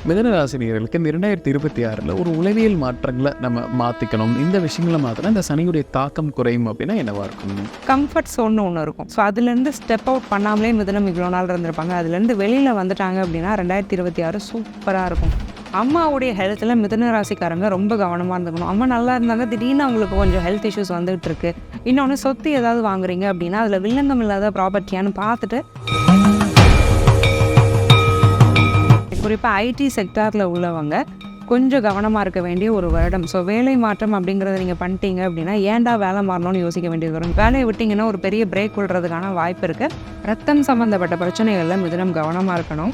மிதனராசினியர்களுக்கு இந்த 2026 ஒரு உளவியல் மாற்றங்களை நம்ம மாற்றிக்கணும், இந்த விஷயங்களை மாற்றினா இந்த சனியுடைய தாக்கம் குறையும் அப்படின்னா என்னவா இருக்கும்? கம்ஃபர்ட் சோன்னு ஒன்று இருக்கும். ஸோ அதுலேருந்து ஸ்டெப் அவுட் பண்ணாமலே மிதனம் இவ்வளோ நாள் இருந்திருப்பாங்க. அதுலேருந்து வெளியில் வந்துட்டாங்க அப்படின்னா 2026 சூப்பராக இருக்கும். அம்மாவுடைய ஹெல்த்தில் மிதுன ராசிக்காரங்க ரொம்ப கவனமாக இருந்துக்கணும். அம்மா நல்லா இருந்தாங்க, திடீர்னு அவங்களுக்கு கொஞ்சம் ஹெல்த் இஷ்யூஸ் வந்துகிட்டு இருக்கு. இன்னொன்று சொத்து ஏதாவது வாங்குறீங்க அப்படின்னா அதில் வில்லங்கம் இல்லாத ப்ராப்பர்ட்டியான்னு பார்த்துட்டு, குறிப்பாக ஐடி செக்டாரில் உள்ளவங்க கொஞ்சம் கவனமாக இருக்க வேண்டிய ஒரு வருடம். ஸோ வேலை மாற்றம் அப்படிங்கிறத நீங்கள் பண்ணிட்டீங்க அப்படின்னா ஏன்டா வேலை மாறணும்னு யோசிக்க வேண்டியது வரும். வேலையை விட்டிங்கன்னா ஒரு பெரிய பிரேக் விடுறதுக்கான வாய்ப்பு இருக்குது. ரத்தம் சம்மந்தப்பட்ட பிரச்சனைகளில் மிதுனம் கவனமாக இருக்கணும்.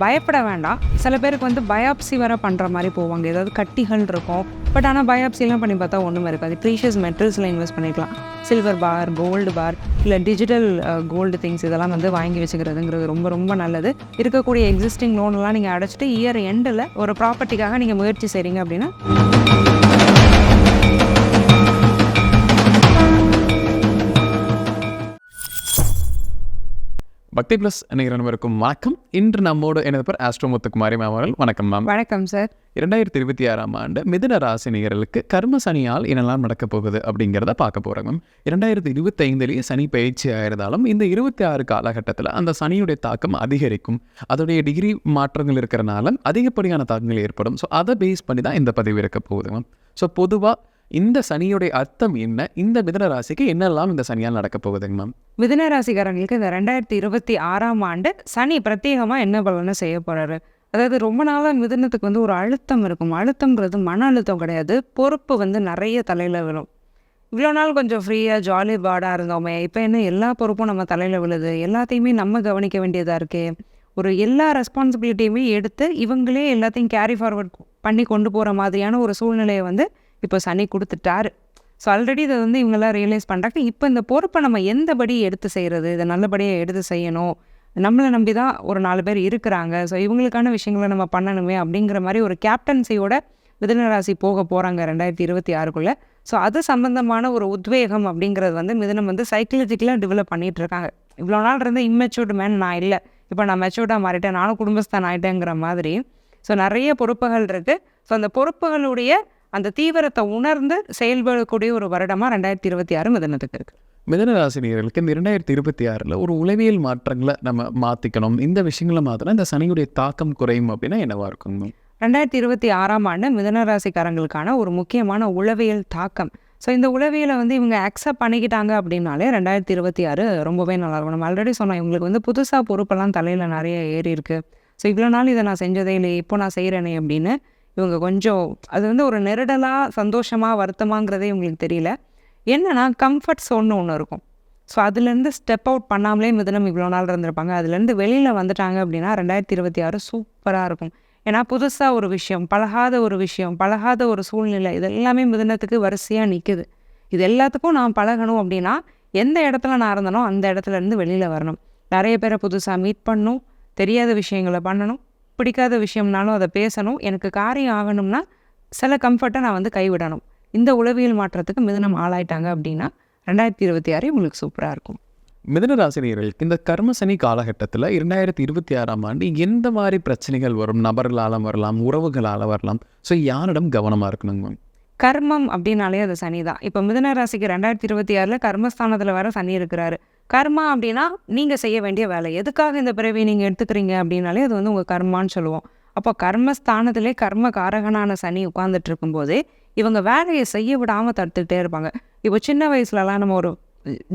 பயப்பட வேண்டாம். சில பேருக்கு வந்து பயாப்சி வர பண்ணுற மாதிரி போவாங்க, ஏதாவது கட்டிகள் இருக்கும். பட் ஆனால் பயாப்சிலாம் பண்ணி பார்த்தா ஒன்றுமே இருக்காது. ப்ரீஷியஸ் மெட்டல்ஸில் இன்வெஸ்ட் பண்ணிக்கலாம். சில்வர் பார், கோல்டு பார், இல்லை டிஜிட்டல் கோல்டு திங்ஸ் இதெல்லாம் வந்து வாங்கி வச்சுக்கிறதுங்கிறது ரொம்ப ரொம்ப நல்லது. இருக்கக்கூடிய எக்ஸிஸ்டிங் லோனெல்லாம் நீங்கள் அடைச்சிட்டு இயர் எண்டில் ஒரு ப்ராப்பர்ட்டிக்காக நீங்கள் முயற்சி செய்கிறீங்க அப்படின்னா பக்தி பிளஸ் நிகழ்ச்சிக்கும் வணக்கம். இன்று நம்மோடு எனது பேர் ஆஸ்ட்ரோ முத்துக்குமாரி மேம் அவர்கள். வணக்கம் மேம். வணக்கம் சார். 2026 மிதுன ராசி நேயர்களுக்கு கர்ம சனியால் என்னெல்லாம் நடக்க போகுது அப்படிங்கிறத பார்க்க போகிறோம் மேம். 2025 சனி பயிற்சி ஆயிருந்தாலும் இந்த 26 காலகட்டத்தில் அந்த சனியுடைய தாக்கம் அதிகரிக்கும். அதோடைய டிகிரி மாற்றங்கள் இருக்கிறனால அதிகப்படியான தாக்கங்கள் ஏற்படும். ஸோ அதை பேஸ் பண்ணி தான் இந்த பதிவு இருக்க போகுது மேம். ஸோ பொதுவாக இந்த சனியுடைய அர்த்தம் என்ன, இந்த மிதுன ராசிக்கு என்னெல்லாம் இந்த சனியால் நடக்க போகுதுங்க மேம்? மிதுன ராசிக்காரங்களுக்கு இந்த 2026 சனி பிரத்யேகமாக என்ன பலனை செய்ய போகிறாரு. அதாவது ரொம்ப நாளாக மிதுனத்துக்கு வந்து ஒரு அழுத்தம் இருக்கும். அழுத்தம்ங்கிறது மன அழுத்தம் கிடையாது, பொறுப்பு வந்து நிறைய தலையில் விழும். இவ்வளோ நாள் கொஞ்சம் ஃப்ரீயாக ஜாலி பாடாக இருந்தோமே, இப்போ என்ன எல்லா பொறுப்பும் நம்ம தலையில் விழுது, எல்லாத்தையுமே நம்ம கவனிக்க வேண்டியதாக இருக்கே, ஒரு எல்லா ரெஸ்பான்சிபிலிட்டியுமே எடுத்து இவங்களே எல்லாத்தையும் கேரி ஃபார்வர்ட் பண்ணி கொண்டு போகிற மாதிரியான ஒரு சூழ்நிலையை வந்து இப்போ சனி கொடுத்துட்டாரு. ஸோ ஆல்ரெடி இதை வந்து இவங்கெல்லாம் ரியலைஸ் பண்ணுறாங்க. இப்போ இந்த பொறுப்பை நம்ம எந்தபடி எடுத்து செய்கிறது, இதை நல்லபடியாக எடுத்து செய்யணும், நம்மளை நம்பி தான் ஒரு 4 பேர் இருக்கிறாங்க, ஸோ இவங்களுக்கான விஷயங்களை நம்ம பண்ணணுமே அப்படிங்கிற மாதிரி ஒரு கேப்டன்சியோட மிதுனராசி போக போகிறாங்க 2026. ஸோ அது சம்மந்தமான ஒரு உத்வேகம் அப்படிங்கிறது வந்து மிதுனம் வந்து சைக்கலஜிக்கலாக டெவலப் பண்ணிகிட்டு இருக்காங்க. இவ்வளோ நாள் இருந்த இம்மெச்சூர்டு மேன் நான் இல்லை, இப்போ நான் மெச்சூர்டாக மாறிட்டேன், நானும் குடும்பஸ்தான் ஆகிட்டேங்கிற மாதிரி. ஸோ நிறைய பொறுப்புகள் இருக்குது. ஸோ அந்த பொறுப்புகளுடைய அந்த தீவிரத்தை உணர்ந்து செயல்படக்கூடிய ஒரு வருடமாக 2026 மிதுனத்துக்கு இருக்குது. மிதனராசினியர்களுக்கு இந்த 2026 ஒரு உளவியல் மாற்றங்களை நம்ம மாற்றிக்கணும், இந்த விஷயங்களை மாற்றினா இந்த சனியுடைய தாக்கம் குறையும் அப்படின்னா என்னவா இருக்குங்க? 2026 மிதுனராசிக்காரங்களுக்கான ஒரு முக்கியமான உளவியல் தாக்கம். ஸோ இந்த உளவியலை வந்து இவங்க அக்செப்ட் பண்ணிக்கிட்டாங்க அப்படின்னாலே 2026 ரொம்பவே நல்லாயிருக்கும். நம்ம ஆல்ரெடி சொன்னோம், இவங்களுக்கு வந்து புதுசாக பொறுப்பெல்லாம் தலையில் நிறைய ஏறி இருக்குது. ஸோ இவ்வளோ நாள் இதை நான் செஞ்சதே இல்லையே, இப்போ நான் செய்கிறேனே அப்படின்னு இவங்க கொஞ்சம் அது வந்து ஒரு நெருடலாக சந்தோஷமாக வருத்தமாங்கிறதே இவங்களுக்கு தெரியல. என்னென்னா கம்ஃபர்ட் சோன்னு ஒன்று இருக்கும். ஸோ அதுலேருந்து ஸ்டெப் அவுட் பண்ணாமலே மிதுனம் இவ்வளோ நாள் இருந்திருப்பாங்க. அதுலேருந்து வெளியில் வந்துட்டாங்க அப்படின்னா 2026 சூப்பராக இருக்கும். ஏன்னா புதுசாக ஒரு விஷயம், பழகாத ஒரு சூழ்நிலை, இது எல்லாமே மிதுனத்துக்கு வரிசையாக நிற்குது. இது எல்லாத்துக்கும் நான் பழகணும் அப்படின்னா எந்த இடத்துல நான் இருந்தனோ அந்த இடத்துலேருந்து வெளியில் வரணும். நிறைய பேரை புதுசாக மீட் பண்ணணும், தெரியாத விஷயங்களை பண்ணணும், பிடிக்காத விஷயம்னாலும் அதை பேசணும், எனக்கு காரியம் ஆகணும்னா சில கம்ஃபர்ட்டை நான் வந்து கைவிடணும். இந்த உளவியல் மாற்றத்துக்கு மிதுனம் ஆளாயிட்டாங்க அப்படின்னா 2026 உங்களுக்கு சூப்பராக இருக்கும். மிதுனராசினியர்களுக்கு இந்த கர்மசனி காலகட்டத்தில் 2026 எந்த மாதிரி பிரச்சனைகள் வரும்? நபர்களால் வரலாம், உறவுகளால் வரலாம். ஸோ யாரிடம் கவனமாக இருக்கணுங்க? கர்மம் அப்படின்னாலே அது சனி தான். இப்போ மிதுன ராசிக்கு 2026 கர்மஸ்தானத்தில் வர சனி இருக்கிறாரு. கர்மா அப்படின்னா நீங்கள் செய்ய வேண்டிய வேலை, எதுக்காக இந்த பிறவி நீங்கள் எடுத்துக்கிறீங்க அப்படின்னாலே அது வந்து உங்கள் கர்மான்னு சொல்லுவோம். அப்போ கர்மஸ்தானத்திலே கர்ம காரகனான சனி உட்கார்ந்துட்டு இருக்கும்போதே இவங்க வேலையை செய்ய விடாமல் தடுத்துக்கிட்டே இருப்பாங்க. இப்போ சின்ன வயசுலலாம் நம்ம ஒரு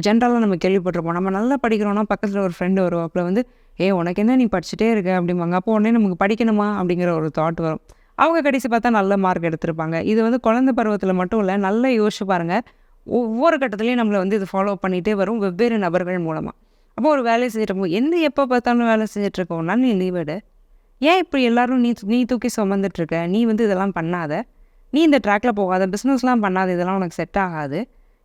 ஜென்ரலாக நம்ம கேள்விப்பட்டிருப்போம், நம்ம நல்லா படிக்கிறோன்னா பக்கத்தில் ஒரு ஃப்ரெண்டு வரும், அப்போ வந்து உனக்கு என்ன நீ படிச்சுட்டே இருக்க அப்படிம்பாங்க. அப்போ உடனே நமக்கு படிக்கணுமா அப்படிங்கிற ஒரு தாட் வரும். அவங்க கடைசி பார்த்தா நல்ல மார்க் எடுத்திருப்பாங்க. இது வந்து குழந்தை பருவத்தில் மட்டும் இல்லை, நல்லா யோசிச்சு பாருங்கள், ஒவ்வொரு கட்டத்துலேயும் நம்மளை வந்து இது ஃபாலோ பண்ணிகிட்டே வரும் வெவ்வேறு நபர்கள் மூலமாக. அப்போ ஒரு வேலையை செஞ்சுட்டு எந்த எப்போ பார்த்தாலும் வேலை செஞ்சிட்ருக்கோம்னா நீ லீவ் எடு, ஏன் இப்படி எல்லோரும் நீ தூக்கி சுமந்துட்டுருக்க, நீ வந்து இதெல்லாம் பண்ணாத, நீ இந்த ட்ராக்கில் போகாத, பிஸ்னஸ்லாம் பண்ணாத, இதெல்லாம் உனக்கு செட் ஆகாது,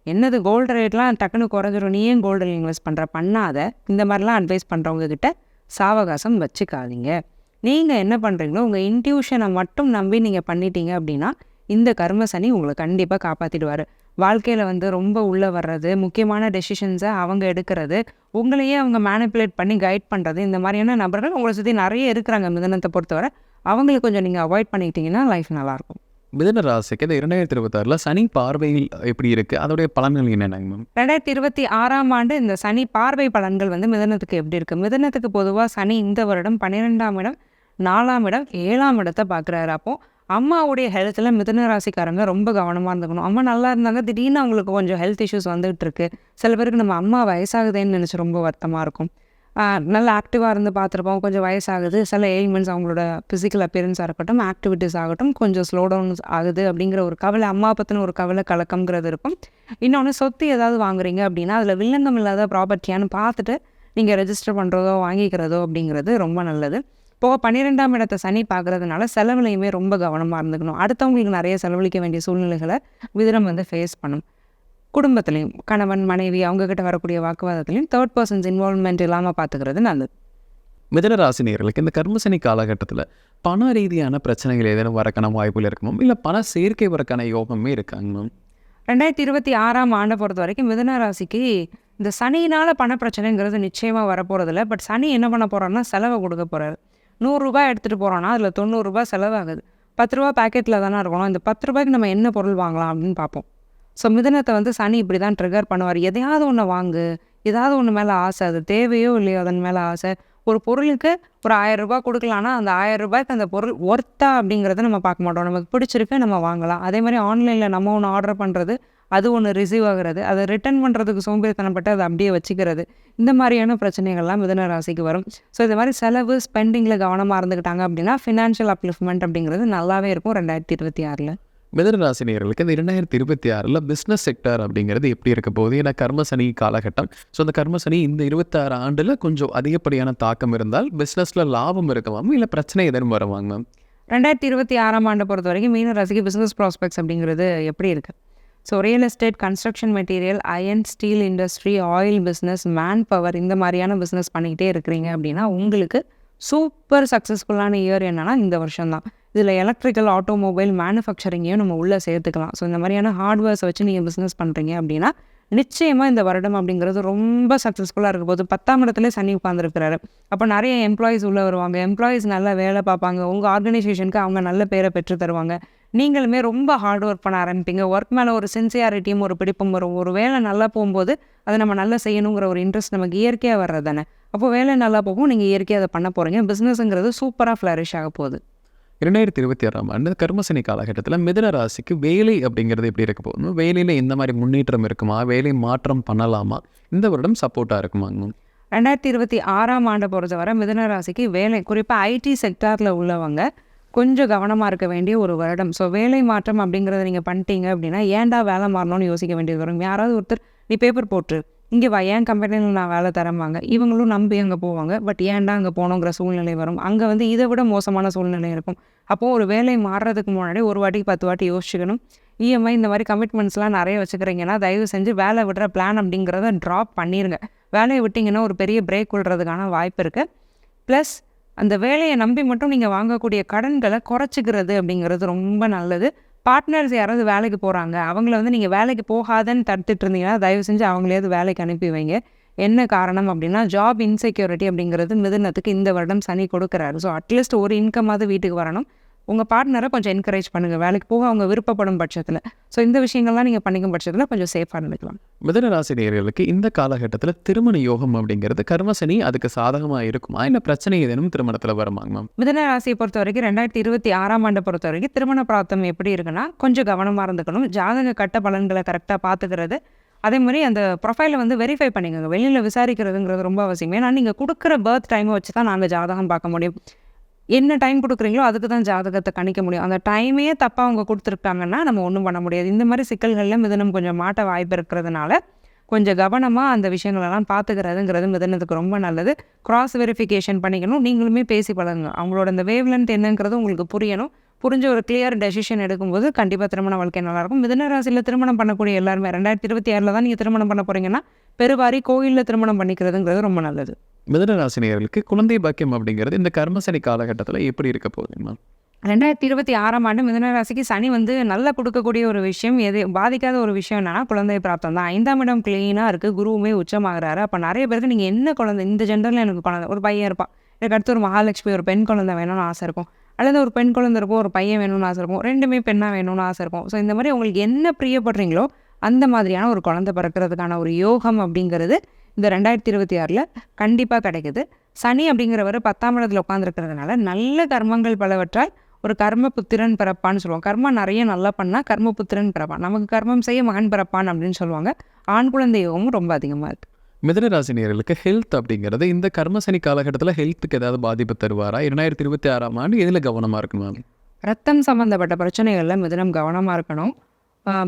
என்னது கோல்டு ரேட்லாம் டக்குன்னு குறைஞ்சிரும், நீ ஏன் கோல்டில் இன்வெஸ்ட் பண்ணாத, இந்த மாதிரிலாம் அட்வைஸ் பண்ணுறவங்க கிட்ட சாவகாசம் வச்சுக்காதீங்க. நீங்கள் என்ன பண்ணுறீங்களோ உங்கள் இன்ட்யூஷனை மட்டும் நம்பி நீங்கள் பண்ணிட்டீங்க அப்படின்னா இந்த கர்ம சனி உங்களை கண்டிப்பாக காப்பாற்றிடுவார். வாழ்க்கையில் வந்து ரொம்ப உள்ளே வர்றது, முக்கியமான டெசிஷன்ஸை அவங்க எடுக்கிறது, உங்களையே அவங்க மேனிப்புலேட் பண்ணி கைட் பண்ணுறது, இந்த மாதிரியான நபர்கள் உங்களை சுற்றி நிறைய இருக்கிறாங்க மிதுனத்தை பொறுத்தவரை. அவங்களுக்கு கொஞ்சம் நீங்கள் அவாய்ட் பண்ணிக்கிட்டிங்கன்னா லைஃப் நல்லாயிருக்கும். மிதுன ராசிக்கு இந்த 2026 சனி பார்வையில் எப்படி இருக்குது, அதோடைய பலன்கள் என்னென்னங்க மேம்? 2026ஆம் ஆண்டு இந்த சனி பார்வை பலன்கள் வந்து மிதுனத்துக்கு எப்படி இருக்குது? மிதுனத்துக்கு பொதுவாக சனி இந்த வருடம் 12ஆம் இடம், 4ஆம் இடம், 7ஆம் இடத்தை பார்க்குறாரு. அப்போது அம்மாவுடைய ஹெல்த்தில் மிதுன ராசிக்காரங்க ரொம்ப கவனமாக இருந்துக்கணும். அம்மா நல்லா இருந்தாங்க, திடீர்னு அவங்களுக்கு கொஞ்சம் ஹெல்த் இஷ்யூஸ் வந்துகிட்டு இருக்கு. சில பேருக்கு நம்ம அம்மா வயசாகுதேன்னு நினச்சி ரொம்ப வருத்தமாக இருக்கும். நல்லா ஆக்டிவாக இருந்து பார்த்துருப்போம், கொஞ்சம் வயசாகுது, சில எயில்மெண்ட்ஸ் அவங்களோட ஃபிசிக்கல் அப்பியரன்ஸாக இருக்கட்டும், ஆக்டிவிட்டீஸ் ஆகட்டும், கொஞ்சம் ஸ்லோ டவுன் ஆகுது அப்படிங்கிற ஒரு கவலை, அம்மா பற்றின ஒரு கவலை கலக்கம்ங்கிறது இருக்கும். இன்னொன்று, சொத்து ஏதாவது வாங்குறீங்க அப்படின்னா அதில் வில்லங்கம் இல்லாத ப்ராப்பர்ட்டியான்னு பார்த்துட்டு நீங்கள் ரெஜிஸ்டர் பண்ணுறதோ வாங்கிக்கிறதோ அப்படிங்கிறது ரொம்ப நல்லது. போக 12ஆம் இடத்தை சனி பார்க்குறதுனால செலவுலையுமே ரொம்ப கவனமாக இருந்துக்கணும். அடுத்தவங்களுக்கு நிறைய செலவழிக்க வேண்டிய சூழ்நிலைகளை மிதுனம் வந்து ஃபேஸ் பண்ணும். குடும்பத்துலேயும் கணவன் மனைவி அவங்கக்கிட்ட வரக்கூடிய வாக்குவாதத்துலையும் தேர்ட் பர்சன்ஸ் இன்வால்வ்மெண்ட் இல்லாமல் பார்த்துக்கிறது நல்லது. மிதுன ராசி நேயர்களுக்கு இந்த கர்மசனி காலகட்டத்தில் பண ரீதியான பிரச்சனைகள் ஏதேனும் வரக்கான வாய்ப்புகள் இருக்குமோ, இல்லை பண சேர்க்கை வரக்கான யோகமே இருக்காங்க மேம்? 2026ஆம் ஆண்டை பொறுத்த வரைக்கும் மிதுன ராசிக்கு இந்த சனியினால் பண பிரச்சனைங்கிறது நிச்சயமாக வரப்போகிறதில்ல. பட் சனி என்ன பண்ண போகிறாருன்னா செலவை கொடுக்க போகிறாரு. 100 ரூபாய் எடுத்துகிட்டு போகிறோன்னா அதில் 90 ரூபாய் செலவாகுது. 10 ரூபா பேக்கெட்டில் தானே இருக்கணும். இந்த 10 ரூபாய்க்கு நம்ம என்ன பொருள் வாங்கலாம் அப்படின்னு பார்ப்போம். ஸோ மிதுனத்தை வந்து சனி இப்படி தான் ட்ரிகர் பண்ணுவார். எதையாவது ஒன்று வாங்கு, ஏதாவது ஒன்று மேலே ஆசை, அது தேவையோ இல்லையோ அதன் மேலே ஆசை. ஒரு பொருளுக்கு ஒரு 1000 ரூபாய் கொடுக்கலான்னா அந்த 1000 ரூபாய்க்கு அந்த பொருள் ஒர்த்தா அப்படிங்கிறத நம்ம பார்க்க மாட்டோம். நமக்கு பிடிச்சிருக்கு, நம்ம வாங்கலாம். அதே மாதிரி ஆன்லைனில் நம்ம ஒன்று ஆர்டர் பண்ணுறது, அது ஒன்று ரிசீவ் ஆகிறது, அதை ரிட்டர்ன் பண்ணுறதுக்கு சோம்பேறித்தனப்பட்டு அதை அப்படியே வச்சுக்கிறது, இந்த மாதிரியான பிரச்சனைகள்லாம் மிதுன ராசிக்கு வரும். ஸோ இது மாதிரி செலவு ஸ்பெண்டிங்கில் கவனமாக இருந்துக்கிட்டாங்க அப்படின்னா ஃபினான்ஷியல் அப்லிஃப்ட்மெண்ட் அப்படிங்கிறது நல்லாவே இருக்கும் 2026. மிதுன ராசி நேயர்களுக்கு இந்த 2026 பிஸ்னஸ் செக்டர் அப்படிங்கிறது எப்படி இருக்க போகுது? ஏன்னா கர்மசனி காலகட்டம். ஸோ அந்த கர்மசனி இந்த 26 ஆண்டில் கொஞ்சம் அதிகப்படியான தாக்கம் இருந்தால் பிஸ்னஸில் லாபம் இருக்குமாம், இல்லை பிரச்சனை எதுவும் வருவாங்க மேம்? 2026ஆம் ஆண்டை பொறுத்த வரைக்கும் மீன ராசிக்கு பிஸ்னஸ் ப்ராஸ்பெக்ட்ஸ் அப்படிங்கிறது எப்படி இருக்குது? So real estate, construction material, iron steel industry, oil business, manpower, இந்த மாதிரியான பிஸ்னஸ் பண்ணிக்கிட்டே இருக்கிறீங்க அப்படின்னா உங்களுக்கு சூப்பர் சக்ஸஸ்ஃபுல்லான இயர் என்னன்னா இந்த வருஷம் தான். இதில் எலக்ட்ரிக்கல், ஆட்டோமொபைல், மேனுஃபேக்சரிங்கையும் நம்ம உள்ளே சேர்த்துக்கலாம். ஸோ இந்த மாதிரியான ஹார்ட்வேர்ஸை வச்சு நீங்கள் பிஸ்னஸ் பண்ணுறீங்க அப்படின்னா நிச்சயமாக இந்த வருடம் அப்படிங்கிறது ரொம்ப சக்ஸஸ்ஃபுல்லாக இருக்க போது. 10ஆம் இடத்துல சனி உட்காந்துருக்கிறாரு. அப்போ நிறைய எம்ப்ளாயீஸ் உள்ளே வருவாங்க. எம்ப்ளாயீஸ் நல்லா வேலை பார்ப்பாங்க. உங்கள் ஆர்கனைசேஷனுக்கு அவங்க நல்ல பேரை பெற்று தருவாங்க. நீங்களுமே ரொம்ப ஹார்ட் ஒர்க் பண்ண ஆரம்பிப்பீங்க. ஒர்க் மேலே ஒரு சின்சியாரிட்டியும் ஒரு பிடிப்பும் வரும். ஒரு வேலை நல்லா போகும்போது அதை நம்ம நல்லா செய்யணுங்கிற ஒரு இன்ட்ரெஸ்ட் நமக்கு இயற்கையாக வர்றது தானே. அப்போ வேலை நல்லா போகும், நீங்கள் இயற்கையாக அதை பண்ண போகிறீங்க. பிஸ்னஸ்ங்கிறது சூப்பராக ஃப்ளரிஷ் ஆக போகுது. 2026ஆம் ஆண்டு கர்மசனி காலகட்டத்தில் மிதுன ராசிக்கு வேலை அப்படிங்கிறது எப்படி இருக்க போகுது? வேலையில் எந்த மாதிரி முன்னேற்றம் இருக்குமா, வேலை மாற்றம் பண்ணலாமா, இந்த வருடம் சப்போர்ட்டாக இருக்குமாங்க மேம்? 2026ஆம் ஆண்டை பொறுத்தவரை மிதுன ராசிக்கு வேலை, குறிப்பாக ஐடி செக்டாரில் உள்ளவங்க கொஞ்சம் கவனமாக இருக்க வேண்டிய ஒரு வருடம். ஸோ வேலை மாற்றம் அப்படிங்கிறத நீங்கள் பண்ணிட்டீங்க அப்படின்னா ஏன்டா வேலை மாறணும்னு யோசிக்க வேண்டியது வரும். யாராவது ஒருத்தர் நீ பேப்பர் போட்டு இங்கே வா, என் கம்பெனியில் நான் வேலை தரமாங்க, இவங்களும் நம்பி அங்கே போவாங்க. பட் ஏன்டா அங்கே போகணுங்கிற சூழ்நிலை வரும். அங்கே வந்து இதை விட மோசமான சூழ்நிலை இருக்கும். அப்போது ஒரு வேலை மாறுறதுக்கு முன்னாடி ஒரு வாட்டிக்கு 10 வாட்டி யோசிச்சுக்கணும். இஎம்ஐ இந்த மாதிரி கமிட்மெண்ட்ஸ்லாம் நிறைய வச்சுக்கிறீங்கன்னா தயவு செஞ்சு வேலை விடுற பிளான் அப்படிங்கிறத ட்ராப் பண்ணிடுங்க. வேலையை விட்டிங்கன்னா ஒரு பெரிய பிரேக் விடுறதுக்கான வாய்ப்பு இருக்குது. ப்ளஸ் அந்த வேலையை நம்பி மட்டும் நீங்கள் வாங்கக்கூடிய கடன்களை குறைச்சிக்கிறது அப்படிங்கிறது ரொம்ப நல்லது. பார்ட்னர்ஸ் யாராவது வேலைக்கு போகிறாங்க, அவங்கள வந்து நீங்கள் வேலைக்கு போகாதன்னு தடுத்துட்டு இருந்தீங்கன்னா தயவு செஞ்சு அவங்களையாவது வேலைக்கு அனுப்பி வைங்க. என்ன காரணம் அப்படின்னா ஜாப் இன்செக்யூரிட்டி அப்படிங்கிறது மிதுனத்துக்கு இந்த வருடம் சனி கொடுக்குறாரு. ஸோ அட்லீஸ்ட் ஒரு இன்கமாவது வீட்டுக்கு வரணும். உங்கள் பார்ட்னரை கொஞ்சம் என்கரேஜ் பண்ணுங்கள் வேலைக்கு போக அவங்க விருப்பப்படும் பட்சத்தில். ஸோ இந்த விஷயங்கள்லாம் நீங்கள் பண்ணிக்கும் பட்சத்தில் கொஞ்சம் சேஃபாக இருந்துக்கலாம். மிதுன ராசி நேயர்களுக்கு இந்த காலகட்டத்தில் திருமண யோகம் அப்படிங்கிறது கர்மசனி அதுக்கு சாதகமாக இருக்குமா, இல்லை பிரச்சனை ஏதேனும் திருமணத்தில் வருமாங்க மேம்? மிதுன ராசியை பொறுத்த வரைக்கும் 2026ஆம் ஆண்டை பொறுத்த வரைக்கும் திருமண பிராப்தம் எப்படி இருக்குன்னா கொஞ்சம் கவனமாக இருந்துக்கணும். ஜாதக கட்ட பலன்களை கரெக்டாக பார்த்துக்கிறது, அதே மாதிரி அந்த ப்ரொஃபைலை வந்து வெரிஃபை பண்ணிக்கோங்க. வெளியில் விசாரிக்கிறதுங்கிறது ரொம்ப அவசியம். ஏன்னா நீங்கள் கொடுக்குற பர்த் டைமை வச்சு தான் நாங்கள் ஜாதகம் பார்க்க முடியும். என்ன டைம் கொடுக்குறீங்களோ அதுக்கு தான் ஜாதகத்தை கணிக்க முடியும். அந்த டைமையே தப்பாக அவங்க கொடுத்துருக்காங்கன்னா நம்ம ஒன்றும் பண்ண முடியாது. இந்த மாதிரி சிக்கல்களில் மிதுனம் கொஞ்சம் மாட்ட வாய்ப்பு இருக்கிறதுனால கொஞ்சம் கவனமாக அந்த விஷயங்களெல்லாம் பார்த்துக்கிறதுங்கிறது மிதுனத்துக்கு ரொம்ப நல்லது. கிராஸ் வெரிஃபிகேஷன் பண்ணிக்கணும். நீங்களுமே பேசி பழகுங்க. அவங்களோட அந்த வேவ் லென்த் என்னங்கிறது உங்களுக்கு புரியணும். புரிஞ்ச ஒரு கிளியர் டெசிஷன் எடுக்கும்போது கண்டிப்பாக திருமண வாழ்க்கை நல்லாயிருக்கும். மிதுன ராசியில் திருமணம் பண்ணக்கூடிய எல்லாருமே 2026 தான் நீங்கள் திருமணம் பண்ண போகிறீங்கன்னா பெருவாரி கோயிலில் திருமணம் பண்ணிக்கிறதுங்கிறது ரொம்ப நல்லது. மிதுன ராசி நேயர்களுக்கு குழந்தை பாக்கியம் அப்படிங்கிறது இந்த கர்மசனி காலகட்டத்தில் எப்படி இருக்க போகுதுங்கம்மா? 2026ஆம் ஆண்டு மிதுன ராசிக்கு சனி வந்து நல்லா கொடுக்கக்கூடிய ஒரு விஷயம், எது பாதிக்காத ஒரு விஷயம் என்னன்னா குழந்தை பிராப்தம் தான். 5ஆம் இடம் கிளீனாக இருக்குது, குருவுமே உச்சமாகறாரு. அப்போ நிறைய பேருக்கு நீங்கள் என்ன குழந்தை, இந்த ஜெண்டரில் எனக்கு குழந்தை, ஒரு பையன் இருப்பான், எனக்கு அடுத்து ஒரு மகாலட்சுமி ஒரு பெண் குழந்தை வேணும்னு ஆசை இருக்கும். அல்லது ஒரு பெண் குழந்தை இருக்கும், ஒரு பையன் வேணும்னு ஆசை இருக்கும், 2மே பெண்ணாக வேணும்னு ஆசை இருக்கும். ஸோ இந்த மாதிரி உங்களுக்கு என்ன பிரியப்படுறீங்களோ அந்த மாதிரியான ஒரு குழந்தை பிறக்கிறதுக்கான ஒரு யோகம் அப்படிங்கிறது இந்த 2026 கண்டிப்பாக கிடைக்குது. சனி அப்படிங்கிறவர் 10ஆம் இடத்துல உட்காந்துருக்கிறதுனால நல்ல கர்மங்கள் பலவற்றால் ஒரு கர்ம புத்திரன் பிறப்பான்னு சொல்லுவாங்க. கர்மம் நிறைய நல்லா பண்ணால் கர்ம புத்திரன் பிறப்பான், நமக்கு கர்மம் செய்ய மகன் பிறப்பான் அப்படின்னு சொல்லுவாங்க. ஆண் குழந்தை யோகமும் ரொம்ப அதிகமாக இருக்குது. மிதுனராசி நேயர்களுக்கு ஹெல்த் அப்படிங்கிறது இந்த கர்மசனி காலகட்டத்தில் ஹெல்த்துக்கு ஏதாவது பாதிப்பு தருவாரா? 2026ஆம் ஆண்டு எதில் கவனமாக இருக்கணும்? ரத்தம் சம்மந்தப்பட்ட பிரச்சனைகளில் மிதுனம் கவனமாக இருக்கணும்.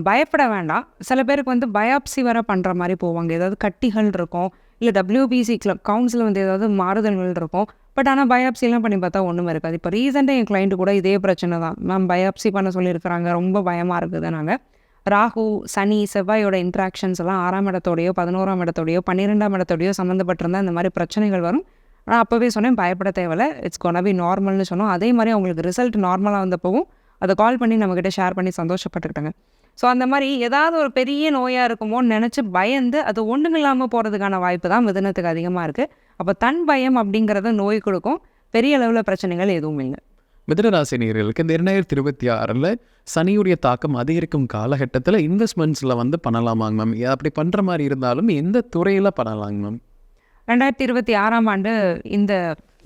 பயப்பட வேண்டாம். சில பேருக்கு வந்து பயாப்சி வர பண்ணுற மாதிரி போவாங்க. ஏதாவது கட்டிகள் இருக்கும், இல்லை WBC கவுன்சில் வந்து ஏதாவது மாறுதல்கள் இருக்கும். பட் ஆனால் பயாப்சிலாம் பண்ணி பார்த்தா ஒன்றுமே இருக்காது. இப்போ ரீசெண்டாக என் கிளைண்ட்டு கூட இதே பிரச்சனை தான். மேம் பயாப்சி பண்ண சொல்லியிருக்கிறாங்க, ரொம்ப பயமாக இருக்குது. நாங்கள் ராகு, சனி, செவ்வாயோட இன்ட்ராக்ஷன்ஸ் எல்லாம் 6ஆம் இடத்தோடையோ 11ஆம் இடத்தோடையோ 12ஆம் இடத்தோடையோ சம்மந்தப்பட்டிருந்தால் இந்த மாதிரி பிரச்சனைகள் வரும். நான் அப்போவே சொன்னேன் பயப்பட தேவையில்ல, இட்ஸ் கோனா பி நார்மல்னு சொன்னோம். அதே மாதிரி அவங்களுக்கு ரிசல்ட் நார்மலாக வந்தப்பவும் அதை கால் பண்ணி நம்மக்கிட்ட ஷேர் பண்ணி சந்தோஷப்பட்டுக்கிட்டாங்க. ஸோ அந்த மாதிரி ஏதாவது ஒரு பெரிய நோயாக இருக்குமோன்னு நினச்சி பயந்து அது ஒன்றும் இல்லாமல் போகிறதுக்கான வாய்ப்பு தான் மிதுனத்துக்கு அதிகமாக இருக்குது. அப்போ தன் பயம் அப்படிங்கிறத நோய் கொடுக்கும், பெரிய அளவில் பிரச்சனைகள் எதுவும் இல்லை. மிதுனராசி நேயர்களுக்கு இந்த 2026 சனியுடைய தாக்கம் அதிகரிக்கும் காலகட்டத்தில் இன்வெஸ்ட்மெண்ட்ஸில் வந்து பண்ணலாமாங்க மேம்? அப்படி பண்ணுற மாதிரி இருந்தாலும் எந்த துறையில் பண்ணலாங்க மேம்? 2026ஆம் ஆண்டு இந்த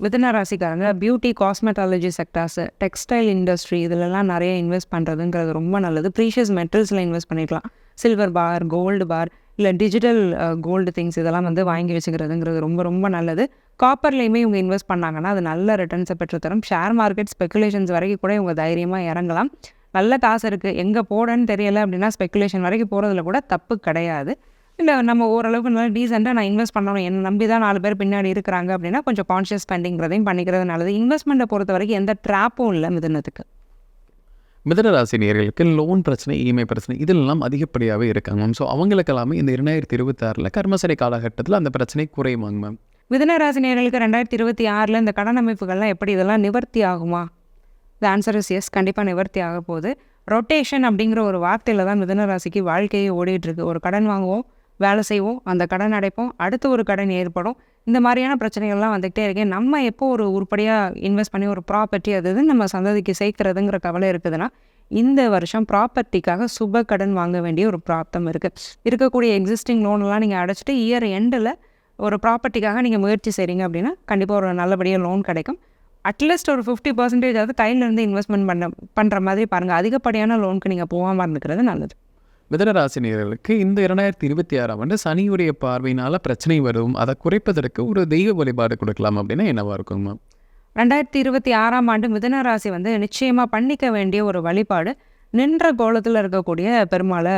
மிதுன ராசிக்காரங்க beauty, cosmetology sectors, textile industry இதிலெல்லாம் நிறைய இன்வெஸ்ட் பண்ணுறதுங்கிறது ரொம்ப நல்லது. ப்ரீஷியஸ் மெட்டல்ஸில் இன்வெஸ்ட் பண்ணிக்கலாம். சில்வர் பார், கோல்டு பார், இல்லை டிஜிட்டல் கோல்டு திங்ஸ் இதெல்லாம் வந்து வாங்கி வச்சுக்கிறதுங்கிறது ரொம்ப ரொம்ப நல்லது. காப்பர்லேயுமே இவங்க இன்வெஸ்ட் பண்ணாங்கன்னா அது நல்ல ரிட்டர்ன்ஸை பெற்றுத்தரும். ஷேர் மார்க்கெட் ஸ்பெக்குலேஷன்ஸ் வரைக்கும் கூட இவங்க தைரியமாக இறங்கலாம். நல்ல காசு இருக்குது, எங்கே போடன்னு தெரியலை அப்படின்னா ஸ்பெக்குலேஷன் வரைக்கும் போகிறதுல கூட தப்பு கிடையாது. இல்லை நம்ம ஓரளவுக்கு நல்லா டீசெண்டாக நான் இன்வெஸ்ட் பண்ணணும், என்னை நம்பி தான் 4 பேர் பின்னாடி இருக்கிறாங்க அப்படின்னா கொஞ்சம் கான்ஷியஸ் ஸ்பெண்டிங்கிறதையும் பண்ணிக்கிறது நல்லது. இன்வெஸ்ட்மெண்ட்டை பொறுத்த வரைக்கும் எந்த ட்ராப்பும் இல்லை மிதுனத்துக்கு. மிதுனராசி நேயர்களுக்கு லோன் பிரச்சனை, இஎம்ஐ பிரச்சனை இதெல்லாம் அதிகப்படியாகவே இருக்காங்க மேம். ஸோ அவங்களுக்கெல்லாமே இந்த 2026 கர்மசனி காலகட்டத்தில் அந்த பிரச்சனை குறையுமாங்க மேம்? மிதுன ராசி நேயர்களுக்கு 2026 இந்த கடன் அமைப்புகள்லாம் எப்படி இதெல்லாம் நிவர்த்தி ஆகுமா? த ஆன்சர் இஸ் எஸ், கண்டிப்பாக நிவர்த்தி ஆக போகுது. ரொட்டேஷன் அப்படிங்கிற ஒரு வார்த்தையில் தான் மிதுன ராசிக்கு வாழ்க்கையே ஓடிட்டுருக்கு. ஒரு கடன் வாங்குவோம், வேலை செய்வோம், அந்த கடன் அடைப்போம், அடுத்து ஒரு கடன் ஏற்படும். இந்த மாதிரியான பிரச்சனைகள்லாம் வந்துகிட்டே இருக்கேன். நம்ம எப்போ ஒரு உருப்படியாக இன்வெஸ்ட் பண்ணி ஒரு ப்ராப்பர்ட்டி அது நம்ம சந்ததிக்கு சேர்க்கிறதுங்கிற கவலை இருக்குதுன்னா இந்த வருஷம் ப்ராப்பர்ட்டிக்காக சுப கடன் வாங்க வேண்டிய ஒரு பிராப்தம் இருக்குது. இருக்கக்கூடிய எக்ஸிஸ்டிங் லோனெல்லாம் நீங்கள் அடைச்சிட்டு இயர் எண்டில் ஒரு ப்ராப்பர்ட்டிக்காக நீங்கள் முயற்சி செய்கிறீங்க அப்படின்னா கண்டிப்பாக ஒரு நல்லபடியாக லோன் கிடைக்கும். அட்லீஸ்ட் ஒரு 50% கையிலேருந்து இன்வெஸ்ட்மெண்ட் பண்ணுற மாதிரி பாருங்கள். அதிகப்படியான லோனுக்கு நீங்கள் போகாமல் இருந்துக்கிறது நல்லது. மிதுனராசி நேயர்களுக்கு இந்த 2026 சனியுடைய பார்வையினால் பிரச்சனை வரும், அதை குறைப்பதற்கு ஒரு தெய்வ வழிபாடு கொடுக்கலாம் அப்படின்னா என்னவா இருக்குங்க மேம்? 2026ஆம் ஆண்டு மிதுன ராசி வந்து நிச்சயமாக பண்ணிக்க வேண்டிய ஒரு வழிபாடு நின்ற கோலத்தில் இருக்கக்கூடிய பெருமாளை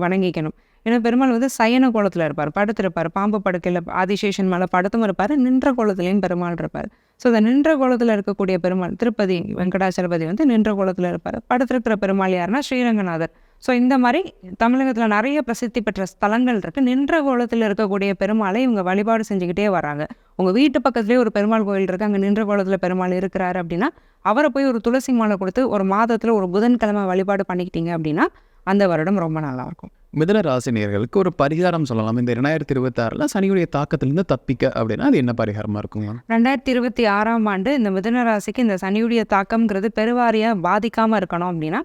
வணங்கிக்கணும். ஏன்னா பெருமாள் வந்து சயன கோலத்தில் இருப்பார், படுத்திருப்பார். பாம்பு படுக்கையில் ஆதிசேஷன் மேலே படுத்தும் இருப்பார், நின்ற கோலத்துலேயும் பெருமாள் இருப்பார். ஸோ இந்த நின்ற கோலத்தில் இருக்கக்கூடிய பெருமாள் திருப்பதி வெங்கடாச்சலபதி வந்து நின்ற கோலத்தில் இருப்பார். படுத்திருக்கிற பெருமாள் யாருன்னா ஸ்ரீரங்கநாதர். ஸோ இந்த மாதிரி தமிழகத்தில் நிறைய பிரசித்தி பெற்ற ஸ்தலங்கள் இருக்குது. நின்ற கோலத்தில் இருக்கக்கூடிய பெருமாளை இவங்க வழிபாடு செஞ்சுக்கிட்டே வராங்க. உங்கள் வீட்டு பக்கத்துலேயே ஒரு பெருமாள் கோயில் இருக்குது, அங்கே நின்ற கோலத்தில் பெருமாள் இருக்கிறாரு அப்படின்னா அவரை போய் ஒரு துளசி மாலை கொடுத்து ஒரு மாதத்தில் ஒரு புதன்கிழமை வழிபாடு பண்ணிக்கிட்டீங்க அப்படின்னா அந்த வருடம் ரொம்ப நல்லாயிருக்கும். மிதுன ராசி நேயர்களுக்கு ஒரு பரிகாரம் சொல்லலாம் இந்த 2026 சனியுடைய தாக்கத்திலிருந்து தப்பிக்க அப்படின்னா அது என்ன பரிகாரமாக இருக்குங்க? 2026ஆம் ஆண்டு இந்த மிதுன ராசிக்கு இந்த சனியுடைய தாக்கம்ங்கிறது பெருவாரியாக பாதிக்காமல் இருக்கணும் அப்படின்னா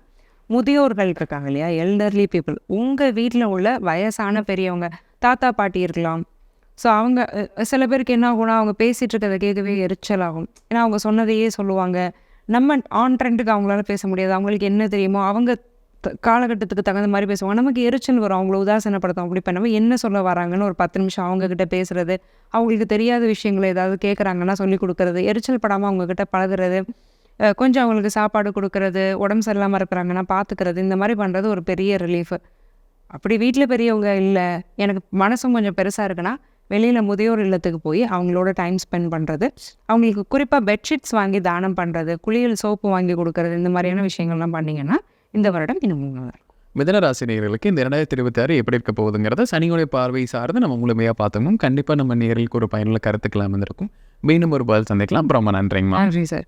முதியோர்கள் இருக்காங்க இல்லையா, எல்டர்லி பீப்புள், உங்கள் வீட்டில் உள்ள வயசான பெரியவங்க, தாத்தா பாட்டி இருக்கலாம். ஸோ அவங்க சில பேருக்கு என்ன ஆகும்னா அவங்க பேசிகிட்டு இருக்கிறத கேட்கவே எரிச்சலாகும். ஏன்னா அவங்க சொன்னதையே சொல்லுவாங்க. நம்ம ஆன் ட்ரெண்டுக்கு அவங்களால பேச முடியாது. அவங்களுக்கு என்ன தெரியுமோ அவங்க காலகட்டத்துக்கு தகுந்த மாதிரி பேசுவாங்க. நமக்கு எரிச்சல் வரும், அவங்கள உதாசனப்படுத்தும். அப்படி பண்ணாமல் என்ன சொல்ல வராங்கன்னு ஒரு 10 நிமிஷம் அவங்கக்கிட்ட பேசுகிறது, அவங்களுக்கு தெரியாத விஷயங்களை ஏதாவது கேட்குறாங்கன்னா சொல்லி கொடுக்குறது, எரிச்சல் படாமல் அவங்கக்கிட்ட பழகுறது, கொஞ்சம் அவங்களுக்கு சாப்பாடு கொடுக்கறது, உடம்பு சரியில்லாமல் இருக்கிறாங்கன்னா பார்த்துக்கிறது, இந்த மாதிரி பண்ணுறது ஒரு பெரிய ரிலீஃபு. அப்படி வீட்டில் பெரியவங்க இல்லை, எனக்கு மனசும் கொஞ்சம் பெருசாக இருக்குன்னா வெளியில் முதியோர் இல்லத்துக்கு போய் அவங்களோட டைம் ஸ்பெண்ட் பண்ணுறது, அவங்களுக்கு குறிப்பாக பெட்ஷீட்ஸ் வாங்கி தானம் பண்ணுறது, குளியல் சோப்பு வாங்கி கொடுக்கறது, இந்த மாதிரியான விஷயங்கள்லாம் பண்ணிங்கன்னா இந்த வருடம் இன்னும் நல்லா இருக்கும். மிதுனராசி நேயர்களுக்கு இந்த 2026 எப்படி இருக்க போகுதுங்கிறத சனியுடைய பார்வை சார்ந்து நம்ம முழுமையாக பார்த்தோம். கண்டிப்பாக நம்ம நேயர்களுக்கு ஒரு பயனுள்ள கருத்துக்கெல்லாம் வந்திருக்கும். மீண்டும் ஒரு பதில் சந்திக்கலாம். ரொம்ப நன்றிங்கம்மா. நன்றி சார்.